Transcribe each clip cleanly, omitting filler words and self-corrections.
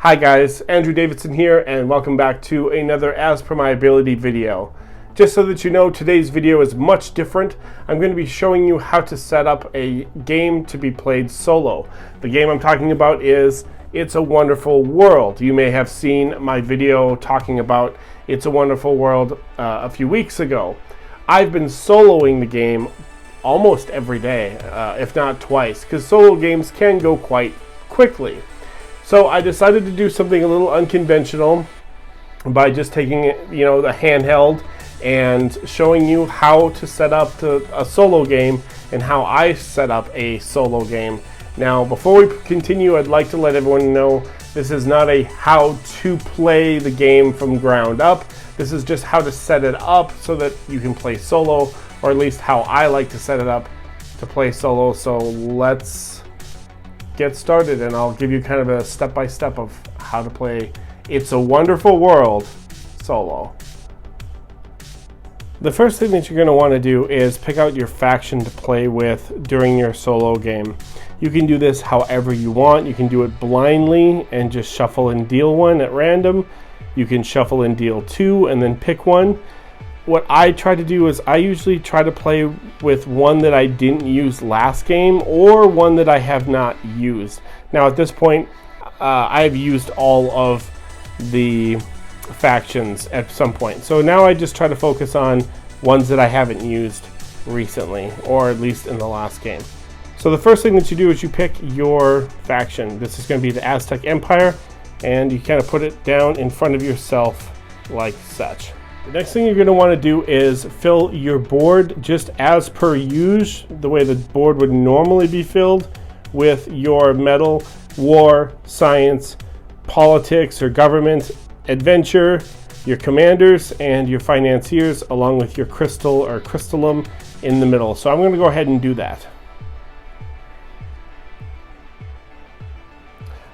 Hi guys, Andrew Davidson here, and welcome back to another As Per My Ability video. Just so that you know, today's video is much different. I'm going to be showing you how to set up a game to be played solo. The game I'm talking about is It's a Wonderful World. You may have seen my video talking about It's a Wonderful World a few weeks ago. I've been soloing the game almost every day, if not twice, because solo games can go quite quickly. So I decided to do something a little unconventional by just taking the handheld and showing you how to set up a solo game and how I set up a solo game. Now, before we continue, I'd like to let everyone know this is not a how to play the game from ground up. This is just how to set it up so that you can play solo, or at least how I like to set it up to play solo. So let's get started, and I'll give you kind of a step-by-step of how to play It's a Wonderful World solo. The first thing that you're going to want to do is pick out your faction to play with during your solo game. You can do this however you want. You can do it blindly and just shuffle and deal one at random. You can shuffle and deal two and then pick one. What I try to do is I usually try to play with one that I didn't use last game or one that I have not used. Now at this point, I've used all of the factions at some point. So now I just try to focus on ones that I haven't used recently, or at least in the last game. So the first thing that you do is you pick your faction. This is going to be the Aztec Empire, and you kind of put it down in front of yourself like such. The next thing you're going to want to do is fill your board just as per usual, the way the board would normally be filled, with your metal, war, science, politics or government, adventure, your commanders, and your financiers, along with your crystal or crystallum in the middle. So I'm going to go ahead and do that.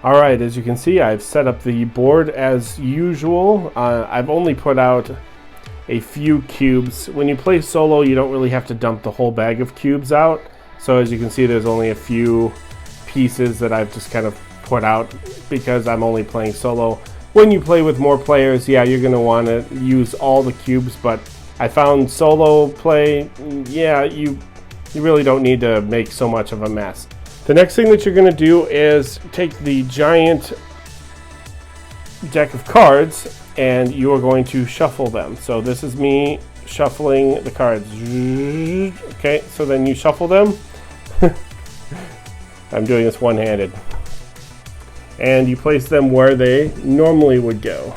Alright, as you can see, I've set up the board as usual. I've only put out a few cubes. When you play solo, you don't really have to dump the whole bag of cubes out. So as you can see, there's only a few pieces that I've just kind of put out because I'm only playing solo. When you play with more players, yeah, you're going to want to use all the cubes, but I found solo play, yeah, you really don't need to make so much of a mess. The next thing that you're going to do is take the giant deck of cards and you are going to shuffle them. So this is me shuffling the cards. Okay, so then you shuffle them. I'm doing this one-handed. And you place them where they normally would go.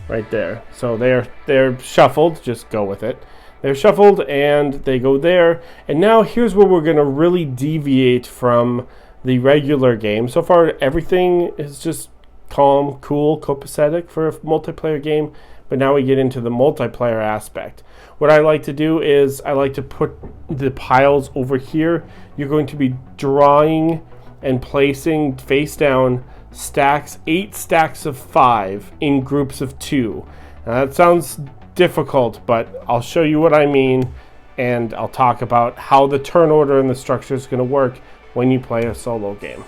Right there. So they're shuffled, just go with it. They're shuffled and they go there. And now here's where we're going to really deviate from the regular game. So far everything is just calm, cool, copacetic for a multiplayer game, but now we get into the multiplayer aspect. What I like to do is I like to put the piles over here. You're going to be drawing and placing face down stacks, 8 stacks of 5 in groups of 2. Now that sounds difficult, but I'll show you what I mean, and I'll talk about how the turn order and the structure is going to work when you play a solo game.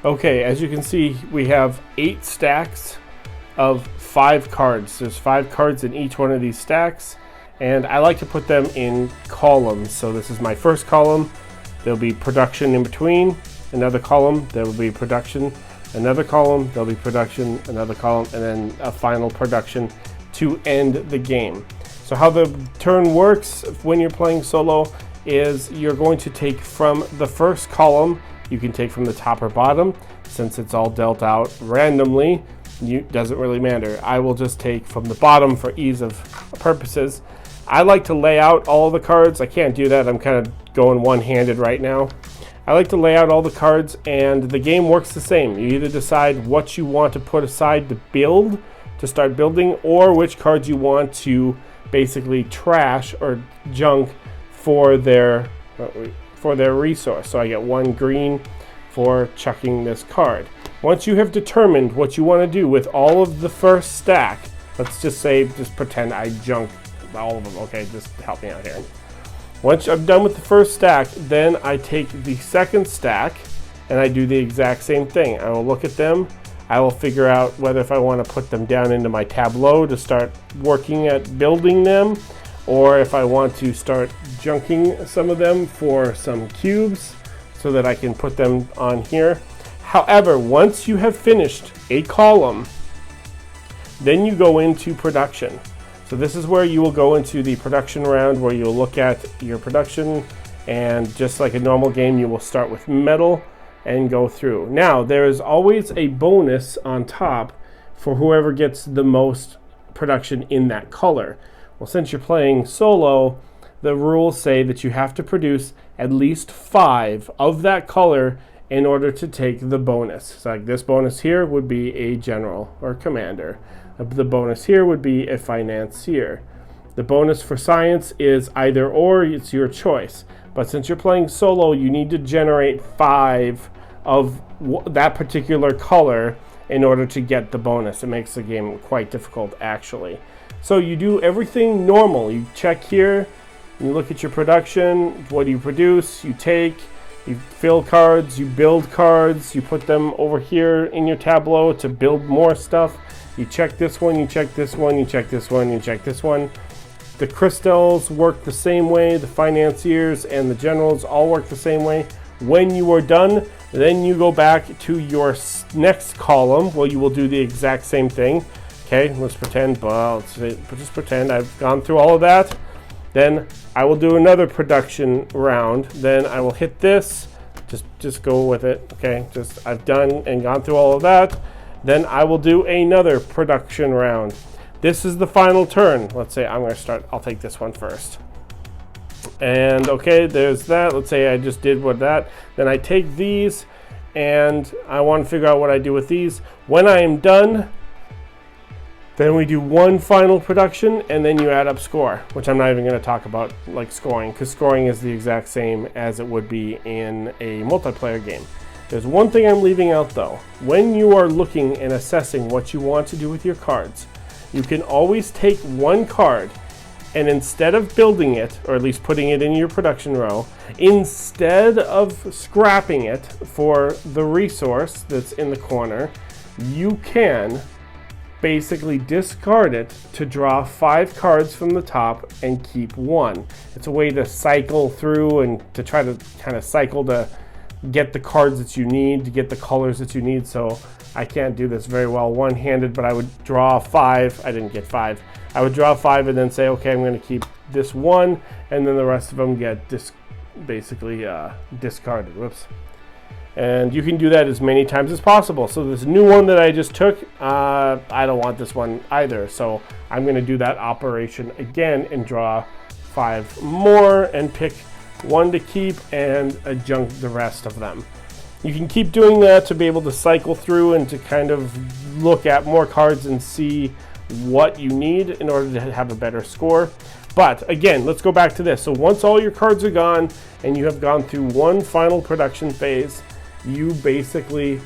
Okay, as you can see, we have 8 stacks of 5 cards. There's 5 cards in each one of these stacks, and I like to put them in columns. So this is my first column. There'll be production in between. Another column, there will be production another column, there'll be production, another column, and then a final production to end the game. So how the turn works when you're playing solo is you're going to take from the first column. You can take from the top or bottom. Since it's all dealt out randomly, doesn't really matter. I will just take from the bottom for ease of purposes. I like to lay out all the cards. I can't do that. I'm kind of going one-handed right now. I like to lay out all the cards, and the game works the same. You either decide what you want to put aside to build, to start building, or which cards you want to basically trash or junk for their resource. So I get 1 green for chucking this card. Once you have determined what you want to do with all of the first stack, let's just say, just pretend I junk all of them. Okay, just help me out here. Once I'm done with the first stack, then I take the second stack and I do the exact same thing. I will look at them. I will figure out whether if I want to put them down into my tableau to start working at building them, or if I want to start junking some of them for some cubes so that I can put them on here. However, once you have finished a column, then you go into production. So this is where you will go into the production round, where you'll look at your production, and just like a normal game, you will start with metal and go through. Now, there is always a bonus on top for whoever gets the most production in that color. Well, since you're playing solo, the rules say that you have to produce at least 5 of that color in order to take the bonus. So like this bonus here would be a general or commander. The bonus here would be a financier. The bonus for science is either or, it's your choice. But since you're playing solo, you need to generate 5 of that particular color in order to get the bonus. It makes the game quite difficult, actually. So you do everything normal. You check here, you look at your production, what do you produce, you take, you fill cards, you build cards, you put them over here in your tableau to build more stuff. You check this one, you check this one, you check this one, you check this one. The crystals work the same way, the financiers and the generals all work the same way. When you are done, then you go back to your next column where you will do the exact same thing. Okay, let's pretend, well, just pretend I've gone through all of that. Then I will do another production round. Then I will hit this, just go with it. Okay, I've done and gone through all of that. Then I will do another production round. This is the final turn. Let's say I'm going to start, I'll take this one first. And okay, there's that. Let's say I just did with that. Then I take these and I want to figure out what I do with these. When I am done, then we do one final production and then you add up score, which I'm not even going to talk about like scoring, because scoring is the exact same as it would be in a multiplayer game. There's one thing I'm leaving out though. When you are looking and assessing what you want to do with your cards, you can always take one card and instead of building it, or at least putting it in your production row, instead of scrapping it for the resource that's in the corner, you can basically discard it to draw 5 cards from the top and keep 1. It's a way to cycle through and to try to kind of cycle to get the cards that you need, to get the colors that you need. So I can't do this very well one-handed, but I would draw 5. I didn't get 5. I would draw 5 and then say, okay, I'm going to keep this 1, and then the rest of them get basically discarded. Whoops. And you can do that as many times as possible. So this new one that I just took, I don't want this one either. So I'm going to do that operation again and draw 5 more and pick 1 to keep and junk the rest of them. You can keep doing that to be able to cycle through and to kind of look at more cards and see what you need in order to have a better score. But again, let's go back to this. So once all your cards are gone and you have gone through one final production phase, you basically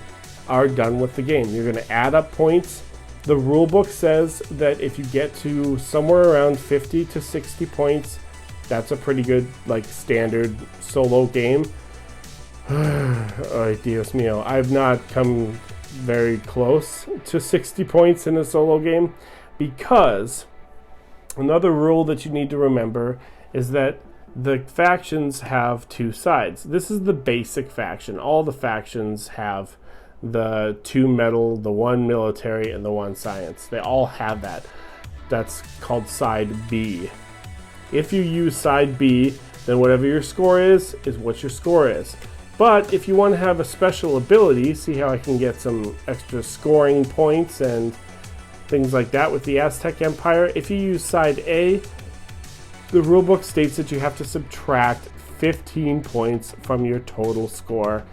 are done with the game. You're going to add up points. The rule book says that if you get to somewhere around 50 to 60 points, that's a pretty good like standard solo game. Oh, Dios mío. I've not come very close to 60 points in a solo game, because another rule that you need to remember is that the factions have 2 sides. This is the basic faction. All the factions have the 2 metal, the 1 military, and the 1 science. They all have that. That's called side B. If you use side B, then whatever your score is what your score is. But if you want to have a special ability, see how I can get some extra scoring points and things like that with the Aztec Empire. If you use side A, the rulebook states that you have to subtract 15 points from your total score.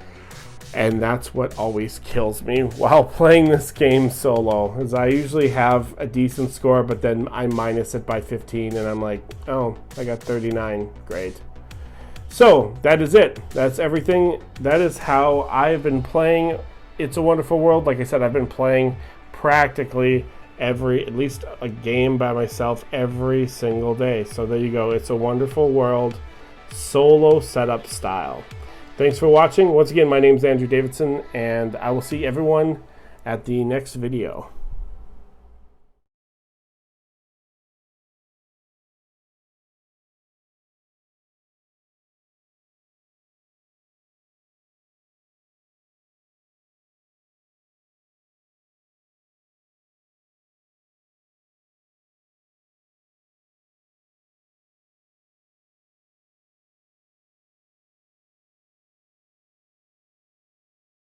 And that's what always kills me while playing this game solo, is I usually have a decent score, but then I minus it by 15 and I'm like, oh, I got 39, great. So that is it. That's everything. That is how I've been playing It's a Wonderful World. Like I said, I've been playing practically at least a game by myself every single day. So there you go. It's a Wonderful World solo setup style. Thanks for watching. Once again, my name is Andrew Davidson, and I will see everyone at the next video.